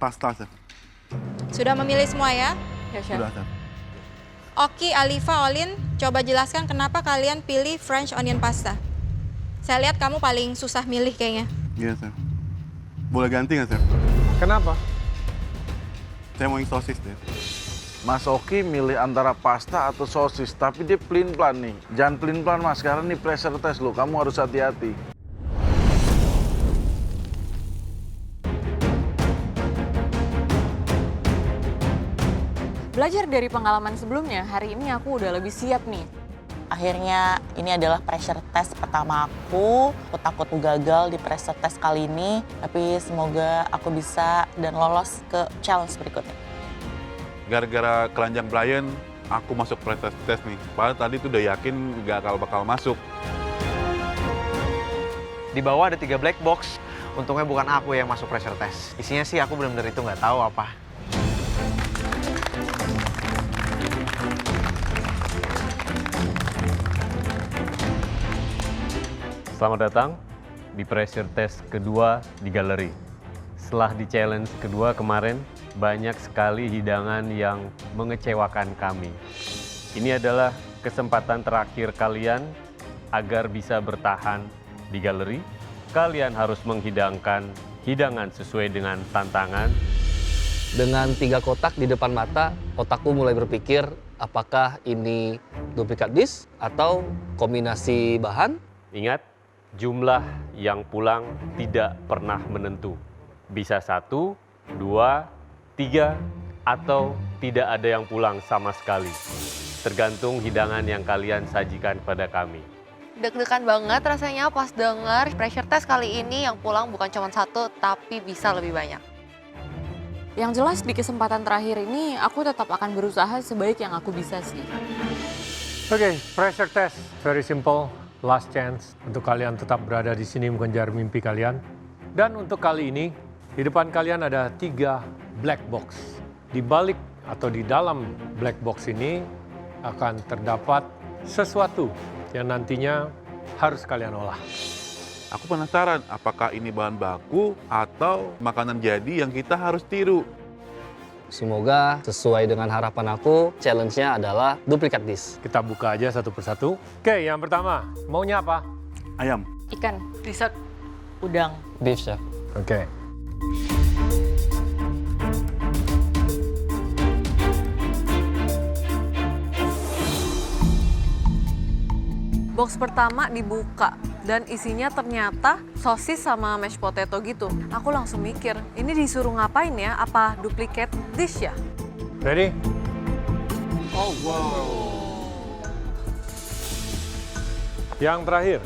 Pasta, Chef. Sudah memilih semua ya? Ya, Chef. Sudah, Chef. Oki, Alifa, Olin, coba jelaskan kenapa kalian pilih French onion pasta. Saya lihat kamu paling susah milih kayaknya. Iya, Chef. Boleh ganti nggak, Chef? Kenapa? Saya mau yang sosis, deh. Mas Oki milih antara pasta atau sosis, tapi dia pelin-pelan nih. Jangan pelin-pelan Mas, karena ini pressure test loh, kamu harus hati-hati. Belajar dari pengalaman sebelumnya, hari ini aku udah lebih siap nih. Akhirnya ini adalah pressure test pertama aku. Aku takut gagal di pressure test kali ini, tapi semoga aku bisa dan lolos ke challenge berikutnya. Gara-gara keranjang Brian, aku masuk pressure test nih. Padahal tadi tuh udah yakin gak bakal masuk. Di bawah ada 3 black box. Untungnya bukan aku yang masuk pressure test. Isinya sih aku benar-benar itu nggak tahu apa. Selamat datang di pressure test kedua di galeri. Setelah di challenge kedua kemarin, banyak sekali hidangan yang mengecewakan kami. Ini adalah kesempatan terakhir kalian agar bisa bertahan di galeri. Kalian harus menghidangkan hidangan sesuai dengan tantangan. Dengan 3 kotak di depan mata, otakku mulai berpikir apakah ini duplikat dish atau kombinasi bahan. Ingat, jumlah yang pulang tidak pernah menentu. Bisa 1, 2, 3, atau tidak ada yang pulang sama sekali. Tergantung hidangan yang kalian sajikan pada kami. Deg-degan banget rasanya pas denger pressure test kali ini yang pulang bukan cuma 1, tapi bisa lebih banyak. Yang jelas di kesempatan terakhir ini, aku tetap akan berusaha sebaik yang aku bisa sih. Oke, pressure test. Very simple. Last chance untuk kalian tetap berada di sini mengejar mimpi kalian. Dan untuk kali ini, di depan kalian ada 3 black box. Di balik atau di dalam black box ini akan terdapat sesuatu yang nantinya harus kalian olah. Aku penasaran, apakah ini bahan baku atau makanan jadi yang kita harus tiru? Semoga sesuai dengan harapan aku, challenge-nya adalah duplikat dish. Kita buka aja satu persatu. Oke, yang pertama, maunya apa? Ayam. Ikan. Dessert. Udang. Beef, Chef. Oke. Box pertama dibuka dan isinya ternyata sosis sama mashed potato gitu. Aku langsung mikir, ini disuruh ngapain ya? Apa duplicate dish ya? Ready? Oh, wow. Yang terakhir.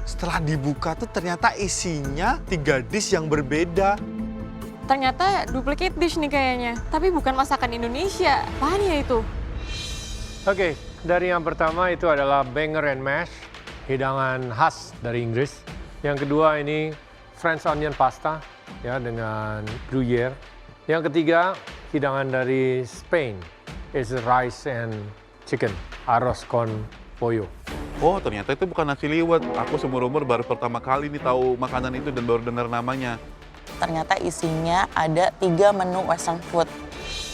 Setelah dibuka tuh ternyata isinya 3 dish yang berbeda. Ternyata duplicate dish nih kayaknya, tapi bukan masakan Indonesia. Apaan ya itu? Oke, dari yang pertama itu adalah banger and mash, hidangan khas dari Inggris. Yang kedua ini French onion pasta ya dengan Gruyere. Yang ketiga hidangan dari Spain, is rice and chicken, arroz con pollo. Oh, ternyata itu bukan nasi liwet. Aku seumur-umur baru pertama kali nih tahu makanan itu dan baru dengar namanya. Ternyata isinya ada 3 menu western food.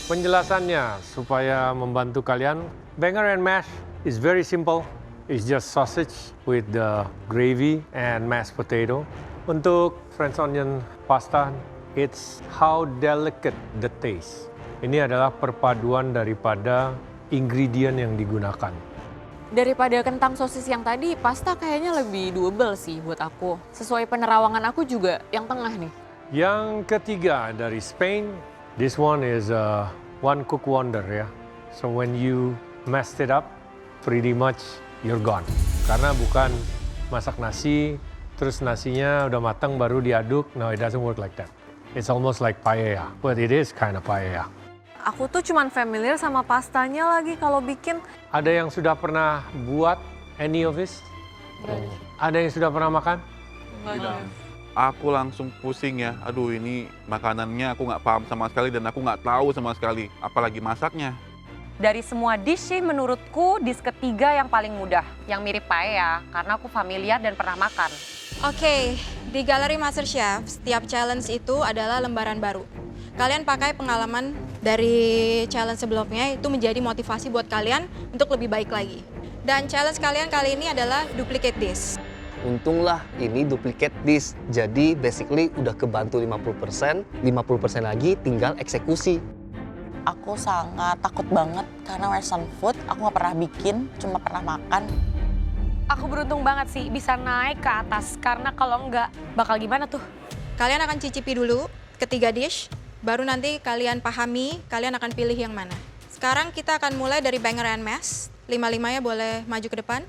Penjelasannya supaya membantu kalian, banger and mash is very simple. It's just sausage with the gravy and mashed potato. Untuk French onion pasta, it's how delicate the taste. Ini adalah perpaduan daripada ingredient yang digunakan. Daripada kentang sosis yang tadi, pasta kayaknya lebih doable sih buat aku. Sesuai penerawangan aku juga yang tengah nih. Yang ketiga dari Spain, this one is a one cook wonder ya. So when you messed it up, pretty much you're gone. Karena bukan masak nasi, terus nasinya udah matang baru diaduk. No, it doesn't work like that. It's almost like paella, but it is kind of paella. Aku tuh cuman familiar sama pastanya lagi kalau bikin. Ada yang sudah pernah buat any of this? Ada yang sudah pernah makan? Aku langsung pusing ya. Aduh, ini makanannya aku nggak paham sama sekali dan aku nggak tahu sama sekali. Apalagi masaknya. Dari semua dish sih menurutku dish ketiga yang paling mudah. Yang mirip paella karena aku familiar dan pernah makan. Oke, di Galeri MasterChef, setiap challenge itu adalah lembaran baru. Kalian pakai pengalaman dari challenge sebelumnya itu menjadi motivasi buat kalian untuk lebih baik lagi. Dan challenge kalian kali ini adalah duplicate dish. Untunglah ini duplicate dish. Jadi basically udah kebantu 50%, 50% lagi tinggal eksekusi. Aku sangat takut banget karena western food aku nggak pernah bikin, cuma pernah makan. Aku beruntung banget sih bisa naik ke atas karena kalau enggak bakal gimana tuh? Kalian akan cicipi dulu ketiga dish, baru nanti kalian pahami kalian akan pilih yang mana. Sekarang kita akan mulai dari banger and mash. 5-5-nya boleh maju ke depan.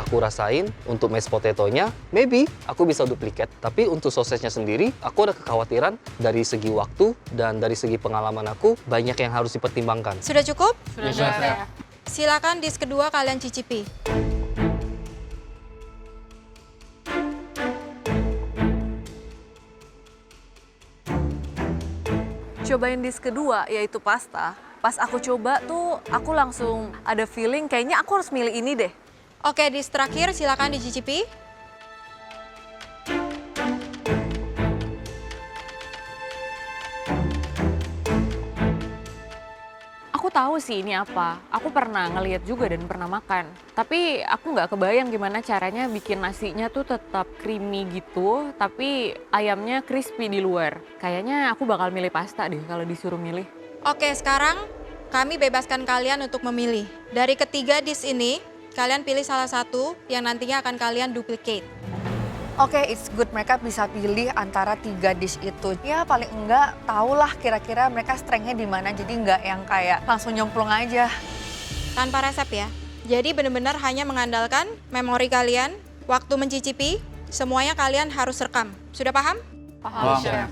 Aku rasain untuk mashed potato-nya, maybe aku bisa duplicate. Tapi untuk sosesnya sendiri, aku ada kekhawatiran dari segi waktu dan dari segi pengalaman aku, banyak yang harus dipertimbangkan. Sudah cukup? Sudah, Chef. Silakan dish kedua kalian cicipi. Cobain dish kedua yaitu pasta. Pas aku coba tuh aku langsung ada feeling kayaknya aku harus milih ini deh. Oke, dish terakhir silakan dicicipi. Aku tahu sih ini apa. Aku pernah ngeliat juga dan pernah makan. Tapi aku nggak kebayang gimana caranya bikin nasinya tuh tetap creamy gitu, tapi ayamnya crispy di luar. Kayaknya aku bakal milih pasta deh kalau disuruh milih. Oke, sekarang kami bebaskan kalian untuk memilih. Dari ketiga dish ini, kalian pilih salah satu yang nantinya akan kalian duplicate. Oke, it's good mereka bisa pilih antara 3 dish itu. Ya paling enggak tahulah kira-kira mereka strength-nya di mana. Jadi enggak yang kayak langsung nyemplung aja. Tanpa resep ya. Jadi benar-benar hanya mengandalkan memori kalian, waktu mencicipi, semuanya kalian harus rekam. Sudah paham? Paham, Chef.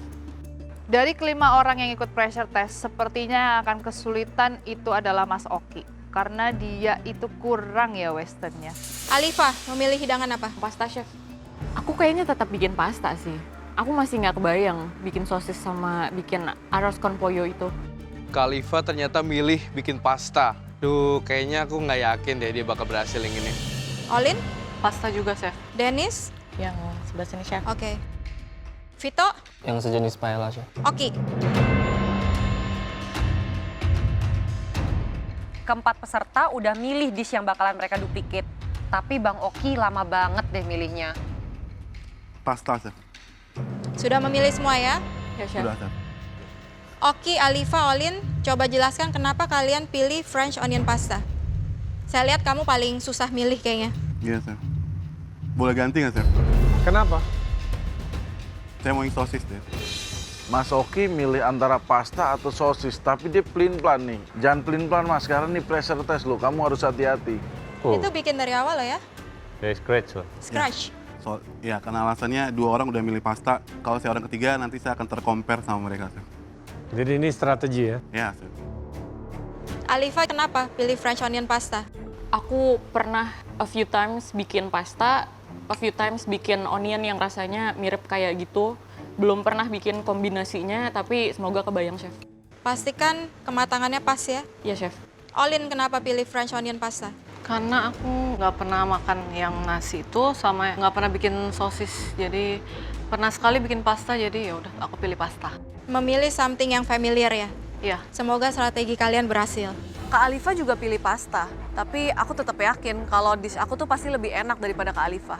Dari kelima orang yang ikut pressure test, sepertinya yang akan kesulitan itu adalah Mas Oki. Karena dia itu kurang ya westernnya. Alifa, memilih hidangan apa? Pasta, Chef. Aku kayaknya tetap bikin pasta sih. Aku masih nggak kebayang bikin sosis sama bikin arroz con pollo itu. Khalifa ternyata milih bikin pasta. Duh, kayaknya aku nggak yakin deh dia bakal berhasil yang ini. Olin? Pasta juga, Chef. Dennis? Yang sebelah sini, Chef. Oke. Vito? Yang sejenis paella, Chef. Oki. Keempat peserta udah milih dish yang bakalan mereka duplicate. Tapi Bang Oki lama banget deh milihnya. Pasta, Chef. Sudah memilih semua ya? Ya, Chef. Sudah, Chef. Oki, Alifa, Olin, coba jelaskan kenapa kalian pilih French onion pasta. Saya lihat kamu paling susah milih kayaknya. Iya, Chef. Boleh ganti nggak, Chef? Kenapa? Saya mau yang sosis deh. Mas Oki milih antara pasta atau sosis, tapi dia pelin-pelan nih. Jangan pelin-pelan Mas, karena ini pressure test loh, kamu harus hati-hati. Itu bikin dari awal loh ya? Dari scratch lah. Scratch. Ya, karena alasannya 2 orang udah milih pasta. Kalau saya orang ketiga, nanti saya akan tercompare sama mereka, Chef. Jadi ini strategi ya? Ya, Chef. Alifa, kenapa pilih French onion pasta? Aku pernah a few times bikin pasta, a few times bikin onion yang rasanya mirip kayak gitu. Belum pernah bikin kombinasinya, tapi semoga kebayang, Chef. Pastikan kematangannya pas ya? Iya, Chef. Olin, kenapa pilih French onion pasta? Karena aku nggak pernah makan yang nasi itu sama nggak pernah bikin sosis. Jadi pernah sekali bikin pasta, jadi ya udah aku pilih pasta. Memilih something yang familiar ya? Iya. Semoga strategi kalian berhasil. Kak Alifa juga pilih pasta, tapi aku tetap yakin kalau dish aku tuh pasti lebih enak daripada Kak Alifa.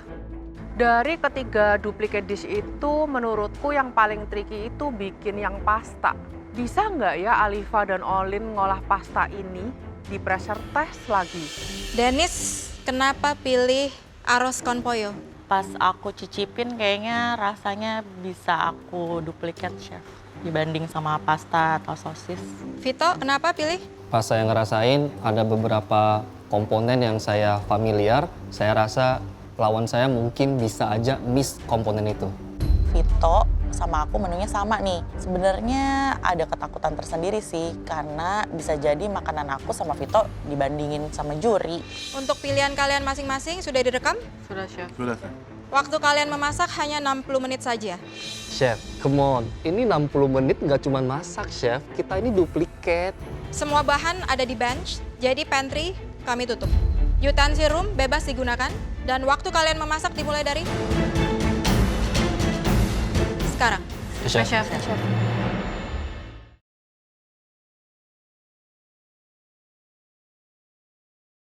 Dari ketiga duplicate dish itu, menurutku yang paling tricky itu bikin yang pasta. Bisa nggak ya Alifa dan Olin ngolah pasta ini di pressure test lagi? Dennis, kenapa pilih arroz con pollo? Pas aku cicipin kayaknya rasanya bisa aku duplicate, Chef. Dibanding sama pasta atau sosis. Vito, kenapa pilih? Pas saya ngerasain ada beberapa komponen yang saya familiar, saya rasa lawan saya mungkin bisa aja miss komponen itu. Vito sama aku menunya sama nih. Sebenarnya ada ketakutan tersendiri sih, karena bisa jadi makanan aku sama Vito dibandingin sama juri. Untuk pilihan kalian masing-masing sudah direkam? Sudah, Chef. Sudah, Chef. Waktu kalian memasak hanya 60 menit saja. Chef, come on. Ini 60 menit nggak cuma masak, Chef. Kita ini duplicate. Semua bahan ada di bench, jadi pantry kami tutup. Utensil room bebas digunakan dan waktu kalian memasak dimulai dari sekarang. Chef. Chef.